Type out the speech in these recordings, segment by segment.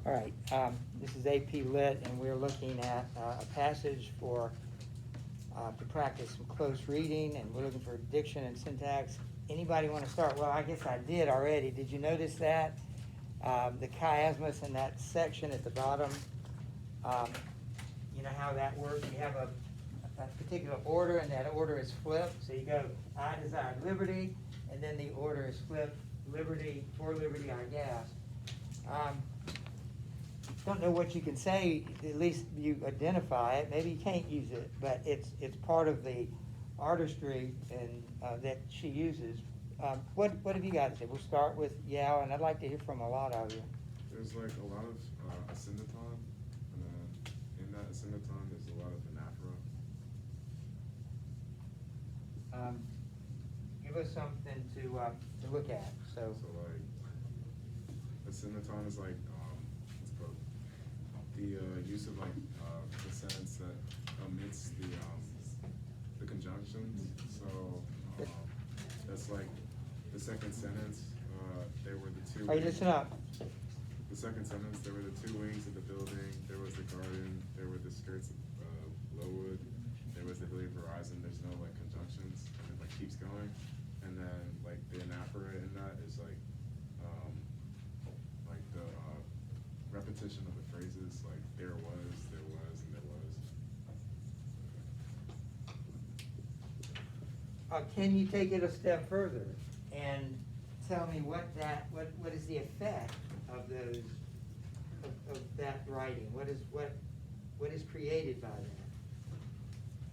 All right, this is AP Lit, and we're looking at a passage to practice some close reading, and we're looking for diction and syntax. Anybody want to start? Well, I guess I did already. Did you notice that? The chiasmus in that section at the bottom, you know how that works? You have a particular order, and that order is flipped. So you go, I desire liberty, and then the order is flipped, liberty, for liberty I gasp. Don't know what you can say, at least you identify it. Maybe you can't use it, but it's part of the artistry and that she uses. What have you got to say? We'll start with Yao, and I'd like to hear from a lot of you. There's like a lot of asyndeton, and then in that asyndeton there's a lot of anaphora. Give us something to look at. So like asyndeton is like what's it called? The use of like the sentence that omits the conjunctions. So that's like the second sentence. There were the two. Are you listening up? The second sentence. There were the two wings of the building. There was the garden. There were the skirts of Lowood. There was the hilly horizon. There's no like conjunctions, and it like keeps going. And then like the anaphora in that is like the repetition of the phrases, like there was, and there was. Can you take it a step further and tell me what is the effect of those of that writing? What is created by that?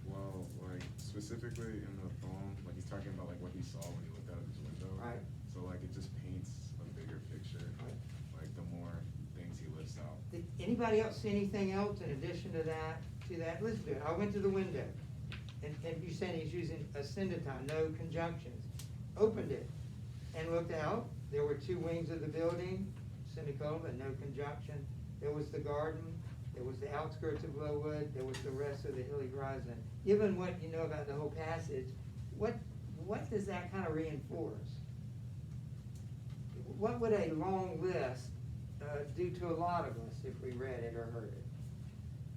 Well, like specifically in the poem, like he's talking about like what he saw when he looked out of his window. Right. So like it just paints a bigger picture. Right. Like the more things he lists out. Did anybody else see anything else in addition to that? Listen to it. I went to the window, and you said he's using a syndeton, no conjunctions. Opened it and looked out. There were two wings of the building, semicolon, but no conjunction. There was the garden. There was the outskirts of Lowood. There was the rest of the hilly horizon. Given what you know about the whole passage, what does that kind of reinforce? What would a long list do to a lot of us if we read it or heard it?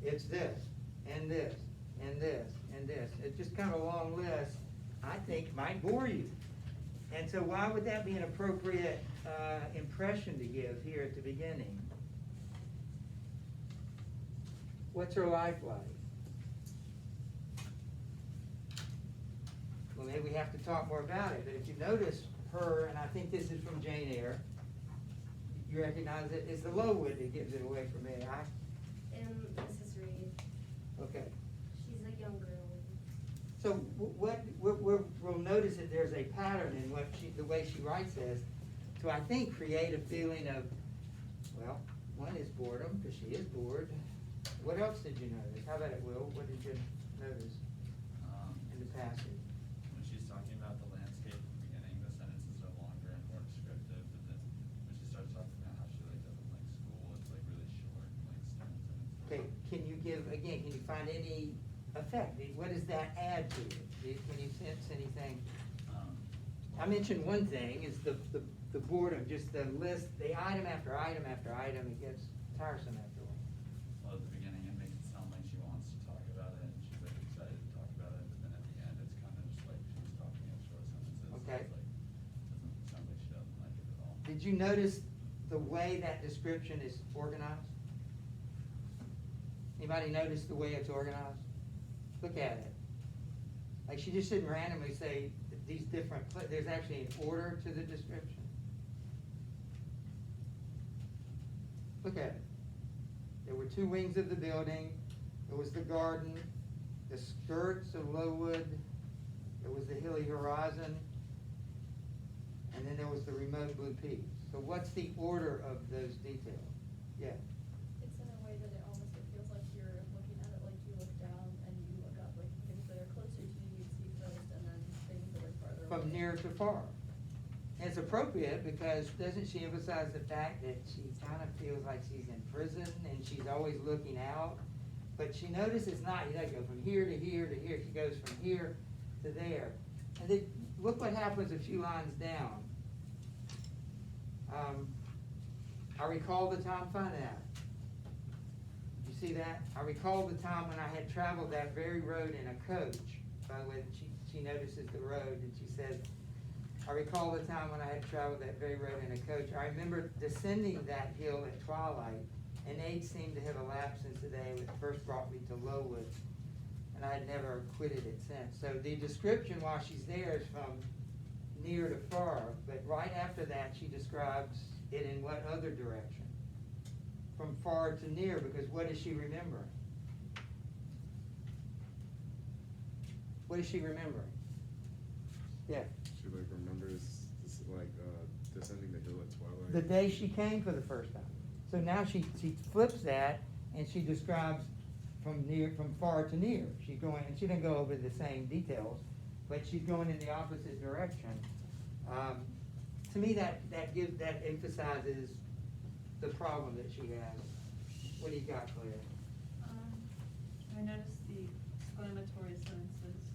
It's this, and this, and this, and this. It's just kind of a long list, I think might bore you. And so why would that be an appropriate impression to give here at the beginning? What's her life like? Well, maybe we have to talk more about it, but if you notice her, and I think this is from Jane Eyre, you recognize it, it's the Lowood that gives it away from me. Mrs. Reed. Okay. She's a young girl. So we'll notice that there's a pattern in the way she writes this to, I think, create a feeling of, well, one is boredom, because she is bored. What else did you notice? How about it, Will? What did you notice in the passage? When she's talking about the landscape at the beginning, the sentences are longer and more descriptive, and then when she starts talking about how she like doesn't like school, it's like really short, like sentences. Okay, can you find any effect? What does that add to it? Can you sense anything? I mentioned one thing is the boredom, just the list, the item after item after item, it gets tiresome after a while. Well, at the beginning, it makes it sound like she wants to talk about it, and she's like excited to talk about it, but then at the end, it's kind of just like she's talking in short sentences. Okay. So it's like, doesn't sound like she doesn't like it at all. Did you notice the way that description is organized? Anybody notice the way it's organized? Look at it. Like she just didn't randomly say these different, there's actually an order to the description. Look at it. There were two wings of the building. There was the garden, the skirts of Lowood. There was the hilly horizon. And then there was the remote blue peaks. So what's the order of those details? Yeah. It's in a way that it almost feels like you're looking at it like you look down and you look up, like things that are closer to you you'd see first, and then things that are farther From away. near to far. And it's appropriate because doesn't she emphasize the fact that she kind of feels like she's in prison and she's always looking out? But she notices not, you know, go from here to here to here. She goes from here to there. And then look what happens a few lines down. I recall the time finding out. You see that? I recall the time when I had traveled that very road in a coach. By the way, she notices the road and she says, I recall the time when I had traveled that very road in a coach. I remember descending that hill at twilight. An age seemed to have elapsed since the day it first brought me to Lowood, and I had never quitted it since. So the description while she's there is from near to far, but right after that she describes it in what other direction? From far to near, because what is she remembering? What is she remembering? Yeah. She like remembers this like descending the hill at twilight. The day she came for the first time. So now she flips that and she describes from far to near. She's going, and she didn't go over the same details, but she's going in the opposite direction. To me, that emphasizes the problem that she has. What do you got, Claire? I noticed the exclamatory sentences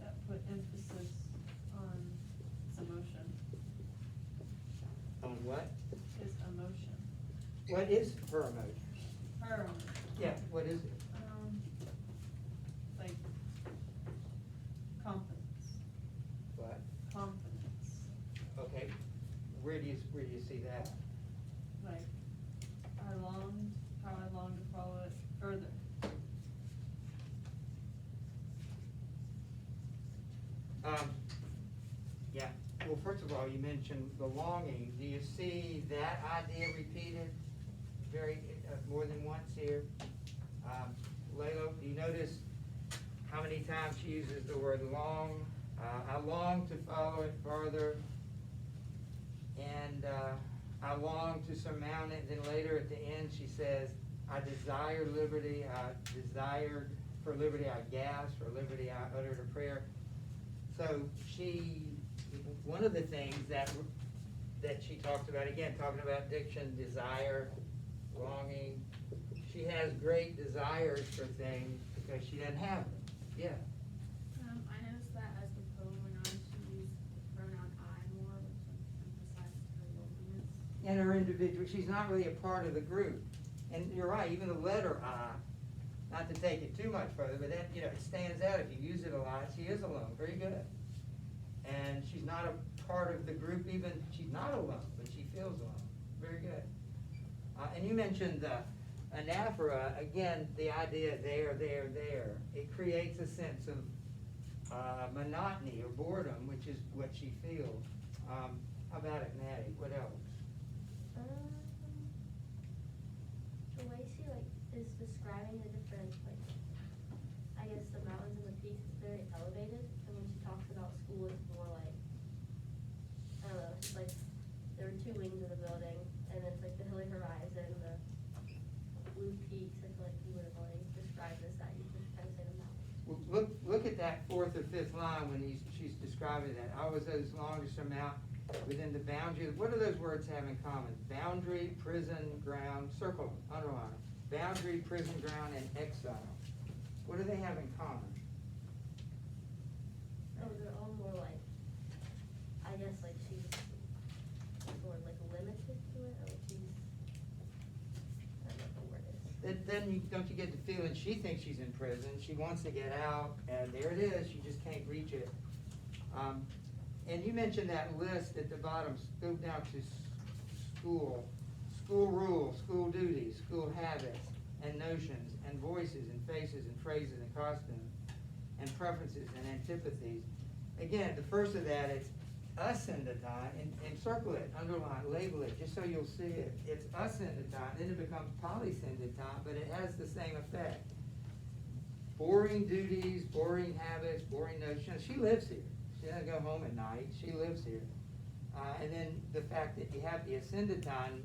that put emphasis on its emotion. On what? His emotion. What is her emotion? Her emotion. Yeah, what is it? Like confidence. What? Confidence. Okay. Where do you see that? Like how I longed to follow it further. Yeah. Well, first of all, you mentioned the longing. Do you see that idea repeated more than once here? Layla, do you notice how many times she uses the word long? I long to follow it farther, and I long to surmount it. Then later at the end, she says, I desire liberty. I desired for liberty. I gasped for liberty. I uttered a prayer. So one of the things that she talks about, again, talking about addiction, desire, longing, she has great desires for things because she doesn't have them. Yeah. I noticed that as the poem went on, she used the pronoun I more, which emphasized her loneliness. And her individual, she's not really a part of the group. And you're right, even the letter I, not to take it too much further, but that, it stands out. If you use it a lot, she is alone. Very good. And she's not a part of the group even, she's not alone, but she feels alone. Very good. And you mentioned anaphora, again, the idea there. It creates a sense of monotony or boredom, which is what she feels. How about it, Maddie? What else? The way she is describing the different I guess the mountains and the peaks is very elevated, and when she talks about school, it's more like I don't know. It's like there are two wings of the building, and it's like the hilly horizon, the blue peaks. I feel like you would have described this that you could kind of say the mountains. Well, look at that fourth or fifth line when she's describing that. I was as long as surmount within the boundary. What do those words have in common? Boundary, prison, ground, circle them, underline them. Boundary, prison, ground, and exile. What do they have in common? Oh, they're all more like, I guess like she's more like limited to it, or like she's, I don't know what the word is. Then don't you get the feeling she thinks she's in prison, she wants to get out, and there it is, she just can't reach it. And you mentioned that list at the bottom, go down to school rules, school duties, school habits, and notions, and voices, and faces, and phrases, and costumes, and preferences, and antipathies. Again, the first of that, it's ascendatine, and circle it, underline, label it, just so you'll see it. It's ascendatine, then it becomes polyscendatine, but it has the same effect. Boring duties, boring habits, boring notions. She lives here. She doesn't go home at night. She lives here. And then the fact that you have the ascendatine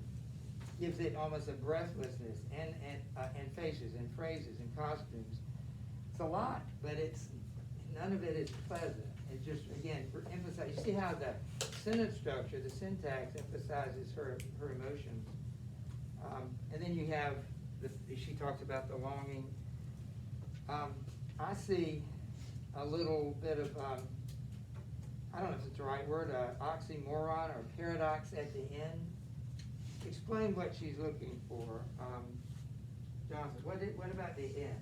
gives it almost a breathlessness, and faces, and phrases, and costumes. It's a lot, but none of it is pleasant. It just, again, emphasizes, you see how the sentence structure, the syntax emphasizes her emotions. And then you have, she talks about the longing. I see a little bit of, I don't know if it's the right word, oxymoron or paradox at the end. explain what she's looking for. Johnson, what about the end?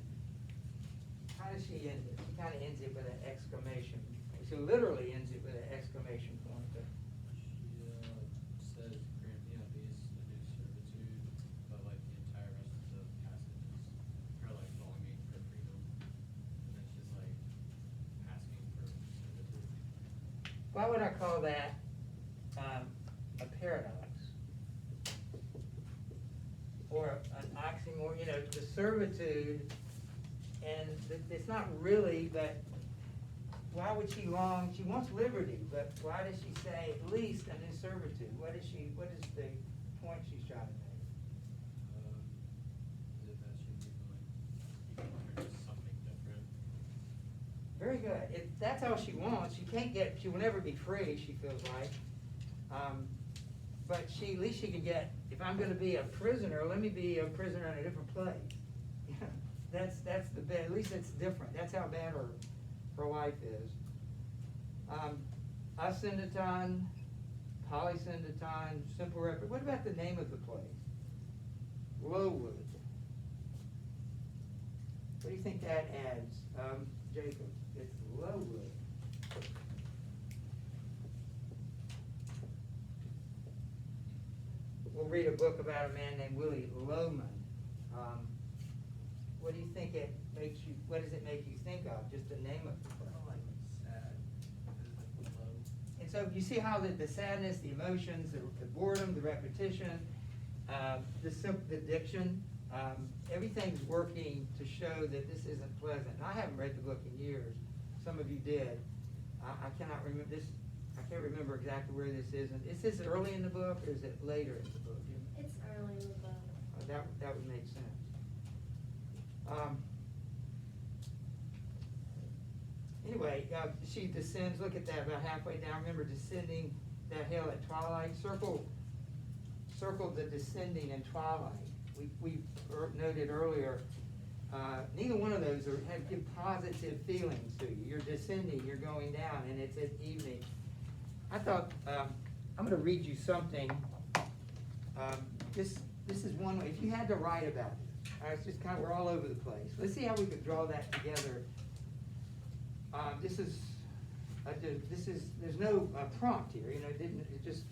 How does she end it? She kind of ends it with an exclamation. She literally ends it with an exclamation point. But She says, grant me at least a new servitude, but like the entire rest of the passage is her like longing for freedom, and then she's like asking for servitude. why would I call that a paradox? Or an oxymoron, you know, the servitude, and it's not really, but why would she long? She wants liberty, but why does she say at least a new servitude? What is the point she's trying to make? Is it that she's even like just something different? Very good. If that's all she wants, she will never be free, she feels like. But at least she can get, if I'm gonna be a prisoner, let me be a prisoner in a different place. That's the bad, at least it's different. That's how bad her life is. Asyndeton, polysyndeton, simple record. What about the name of the place? Lowood. What do you think that adds, Jacob? It's Lowood. We'll read a book about a man named Willie Loman. What do you think it makes you? What does it make you think of? Just the name of the place. Sad. Low. And so you see how the sadness, the emotions, the boredom, the repetition, the diction, everything's working to show that this isn't pleasant. And I haven't read the book in years. Some of you did. I cannot remember this. I can't remember exactly where this is. Is this early in the book or is it later in the book? It's early in the book. That would make sense. Anyway, she descends. Look at that, about halfway down. Remember, descending that hill at twilight. Circle the descending and twilight. We noted earlier. Neither one of those give positive feelings to you. You're descending. You're going down, and it's at evening. I thought I'm going to read you something. This is one way. If you had to write about it. It's just kind of, we're all over the place. Let's see how we could draw that together. There's no prompt here, you know, it just,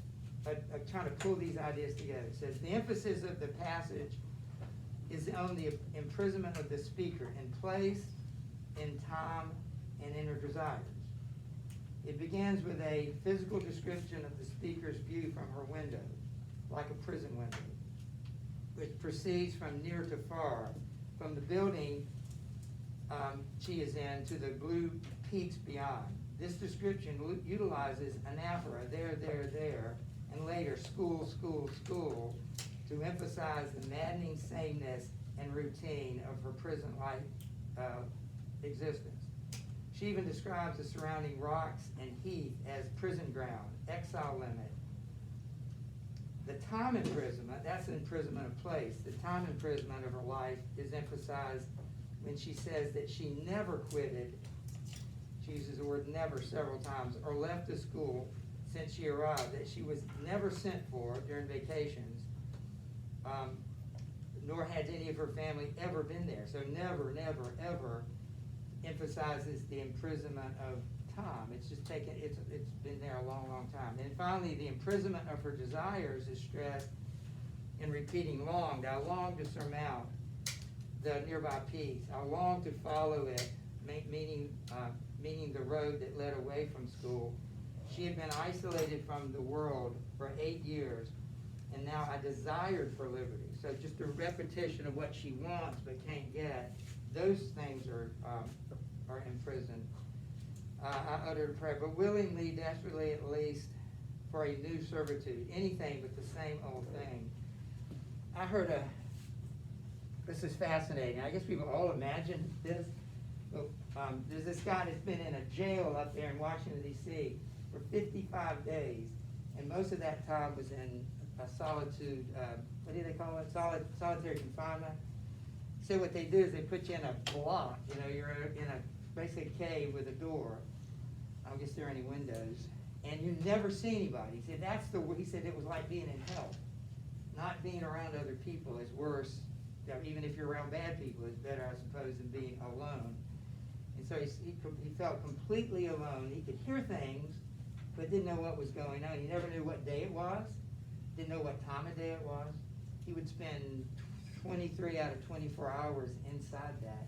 I'm trying to pull these ideas together. It says, the emphasis of the passage is on the imprisonment of the speaker in place, in time, and in her desires. It begins with a physical description of the speaker's view from her window, like a prison window, which proceeds from near to far, from the building she is in to the blue peaks beyond. This description utilizes anaphora, there, and later school, to emphasize the maddening sameness and routine of her prison-like existence. She even describes the surrounding rocks and heath as prison ground, exile limit. The time imprisonment, that's an imprisonment of place. The time imprisonment of her life is emphasized when she says that she never quitted, she uses the word never several times, or left the school since she arrived, that she was never sent for during vacations, nor had any of her family ever been there. So never, ever emphasizes the imprisonment of time. It's just taken, it's been there a long time. And finally, the imprisonment of her desires is stressed in repeating long. I long to surmount the nearby peaks. I long to follow it, meaning the road that led away from school. She had been isolated from the world for 8 years, and now I desired for liberty. So just a repetition of what she wants but can't get. Those things are imprisoned. I uttered a prayer, but willingly, desperately, at least, for a new servitude. Anything but the same old thing. I heard this is fascinating. I guess we've all imagined this. There's this guy that's been in a jail up there in Washington, D.C. for 55 days, and most of that time was in a solitude, what do they call it? Solitary confinement. So what they do is they put you in a block, you know, you're in a basic cave with a door. I don't guess there are any windows. And you never see anybody. He said, he said it was like being in hell. not being around other people is worse. Even if you're around bad people, it's better, I suppose, than being alone. And so he felt completely alone. He could hear things, but didn't know what was going on. He never knew what day it was, didn't know what time of day it was. He would spend 23 out of 24 hours inside that.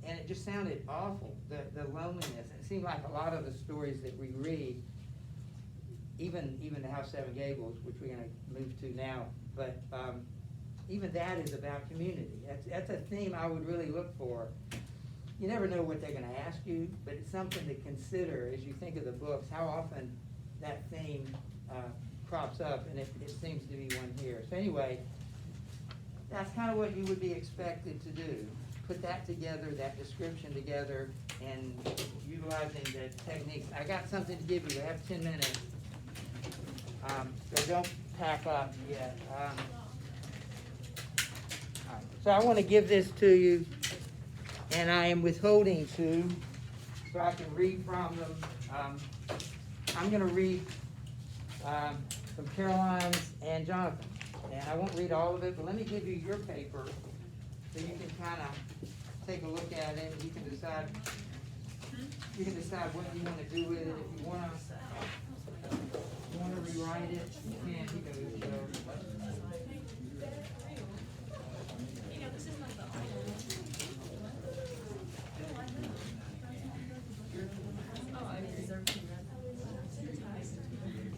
And it just sounded awful, the loneliness. It seemed like a lot of the stories that we read, even the House 7 Gables, which we're going to move to now, but even that is about community. That's a theme I would really look for. You never know what they're going to ask you, but it's something to consider as you think of the books, how often that theme crops up, and it seems to be one here. So anyway, that's kind of what you would be expected to do. Put that together, that description together, and utilizing the techniques. I got something to give you. I have 10 minutes. So don't pack up yet. All right. So I want to give this to you, and I am withholding two, so I can read from them. I'm going to read from Caroline's and Jonathan, and I won't read all of it, but let me give you your paper so you can kind of take a look at it. You can decide what you want to do with it. If you want to rewrite it, you can.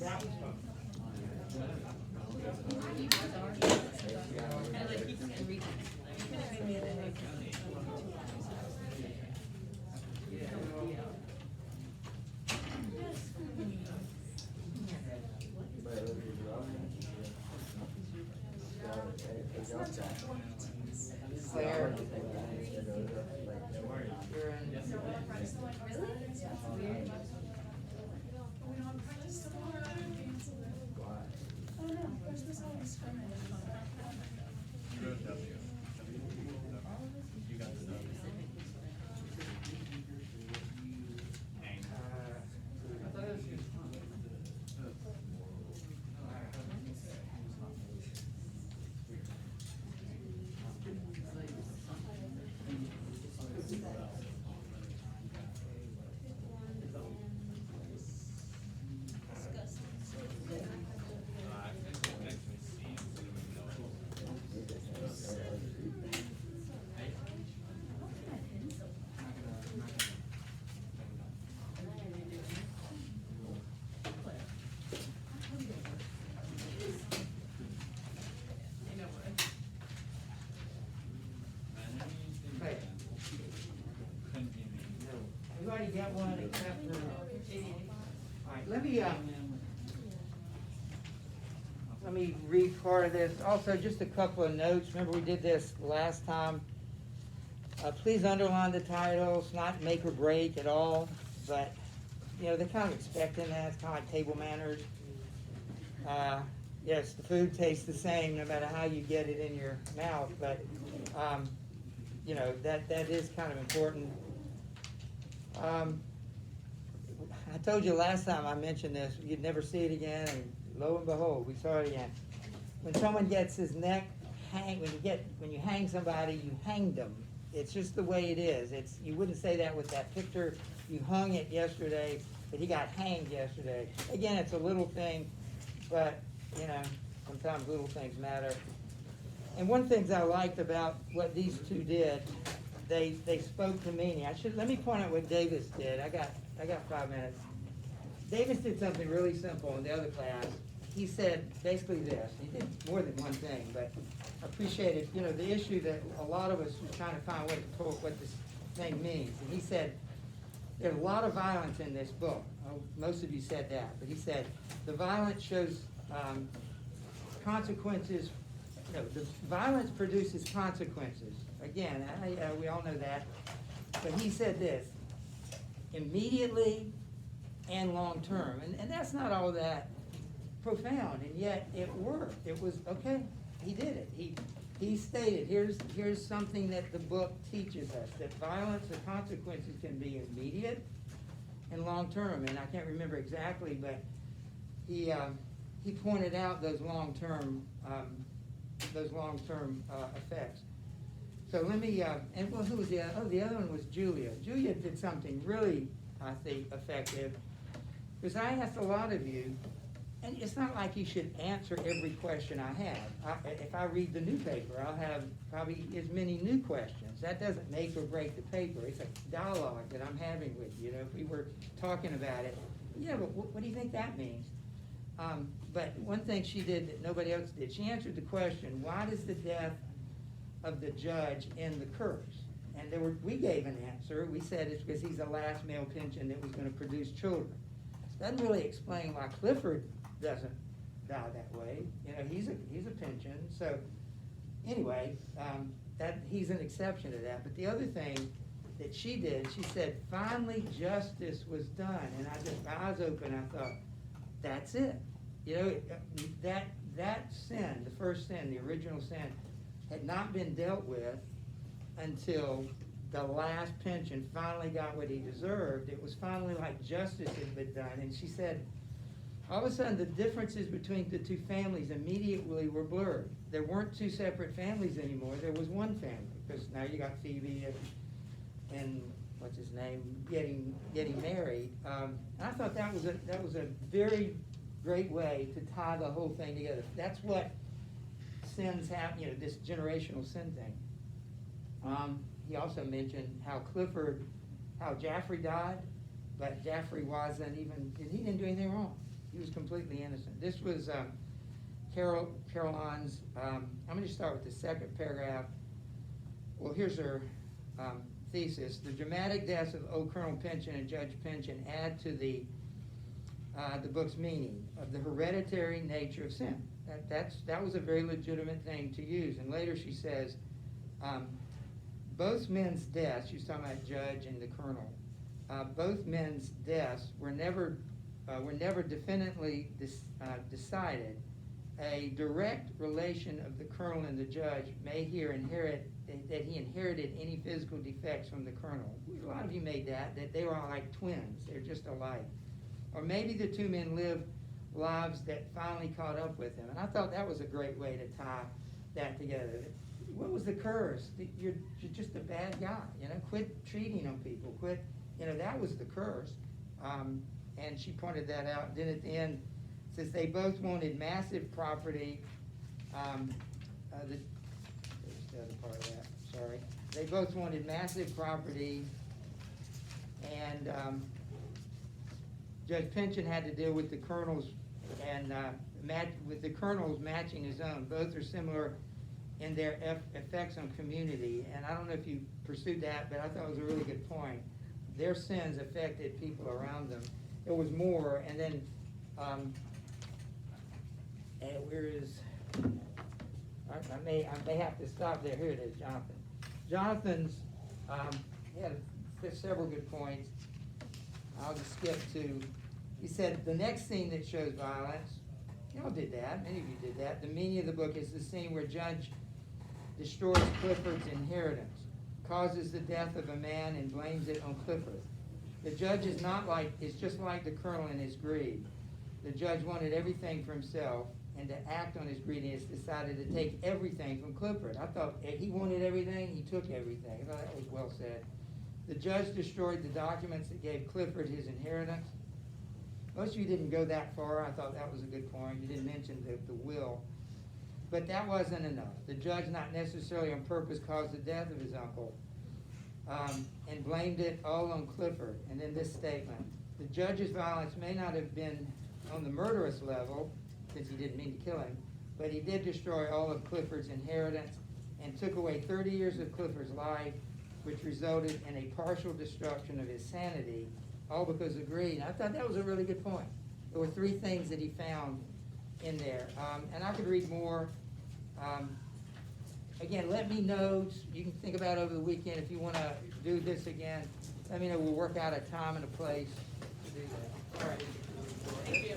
That was fun. Claire. Everybody get one except for. All right, let me read part of this. Also, just a couple of notes. Remember, we did this last time. Please underline the titles, not make or break at all, but they're kind of expecting that. It's kind of like table manners. Yes, the food tastes the same no matter how you get it in your mouth, but that is kind of important. I told you last time I mentioned this, you'd never see it again, and lo and behold, we saw it again. When someone gets his neck when you hang somebody, you hanged them. It's just the way it is. You wouldn't say that with that picture. You hung it yesterday, but he got hanged yesterday. Again, it's a little thing, but sometimes little things matter. And one of the things I liked about what these two did, they spoke to meaning. Let me point out what Davis did. I got 5 minutes. Davis did something really simple in the other class. He said basically this. He did more than one thing, but I appreciated, the issue that a lot of us were trying to find what this thing means. And he said, there's a lot of violence in this book. Oh, most of you said that, but he said the violence shows consequences. The violence produces consequences. Again, we all know that. But he said this, immediately and long term. And that's not all that profound, and yet it worked. It was, okay, he did it. He stated, here's something that the book teaches us, that violence or consequences can be immediate and long term. And I can't remember exactly, but he he pointed out those long-term effects. So let me, and well, who was the other? Oh, the other one was Julia. Julia did something really, I think, effective. Because I asked a lot of you, and it's not like you should answer every question I have. If I read the new paper, I'll have probably as many new questions. That doesn't make or break the paper. It's a dialogue that I'm having with you. You know, if we were talking about it, yeah, but what do you think that means? But one thing she did that nobody else did, she answered the question, why does the death of the judge end the curse? And we gave an answer. We said it's because he's the last male pension that was going to produce children. Doesn't really explain why Clifford doesn't die that way. You know, he's a pension. So anyway, that he's an exception to that. But the other thing that she did, she said, finally justice was done. And I just, my eyes open, I thought, that's it. You know, that sin, the first sin, the original sin, had not been dealt with until the last pension finally got what he deserved. It was finally like justice had been done. And she said, all of a sudden the differences between the two families immediately were blurred. There weren't two separate families anymore. There was one family, because now you got Phoebe and what's his name getting married. And I thought that was a very great way to tie the whole thing together. That's what sins have, you know, this generational sin thing. He also mentioned how Jaffrey died, but Jaffrey wasn't even, he didn't do anything wrong. He was completely innocent. This was Caroline's, I'm going to start with the second paragraph. Well, here's her thesis. The dramatic deaths of old Colonel Pynchon and Judge Pynchon add to the book's meaning of the hereditary nature of sin. That was a very legitimate thing to use. And later she says, both men's deaths, she was talking about Judge and the Colonel, both men's deaths were never definitively decided. A direct relation of the Colonel and the Judge may here inherit, that he inherited any physical defects from the Colonel. A lot of you made that they were all like twins. They're just alike. Or maybe the two men lived lives that finally caught up with him. And I thought that was a great way to tie that together. What was the curse? You're just a bad guy, you know, quit cheating on people, that was the curse. And she pointed that out. Then at the end, since they both wanted massive property, there's the other part of that, sorry. They both wanted massive property, and Judge Pynchon had to deal with the Colonel's, and with the Colonel's matching his own. Both are similar in their effects on community, and I don't know if you pursued that, but I thought it was a really good point. Their sins affected people around them. It was more, and then, where is, I may have to stop there. Here it is, Jonathan. Jonathan's, he had several good points. I'll just skip to, he said, the next scene that shows violence, y'all did that, many of you did that. The meaning of the book is the scene where Judge destroys Clifford's inheritance, causes the death of a man, and blames it on Clifford. The judge is just like the Colonel in his greed. The judge wanted everything for himself, and to act on his greediness decided to take everything from Clifford. I thought he wanted everything, he took everything. I thought that was well said. The judge destroyed the documents that gave Clifford his inheritance. Most of you didn't go that far. I thought that was a good point. You didn't mention the will. But that wasn't enough. The judge, not necessarily on purpose, caused the death of his uncle, and blamed it all on Clifford. And then this statement: the judge's violence may not have been on the murderous level, since he didn't mean to kill him, but he did destroy all of Clifford's inheritance and took away 30 years of Clifford's life, which resulted in a partial destruction of his sanity, all because of greed. And I thought that was a really good point. There were three things that he found in there. And I could read more. Again, let me know. You can think about it over the weekend. If you want to do this again, let me know. We'll work out a time and a place to do that. All right. Thank you.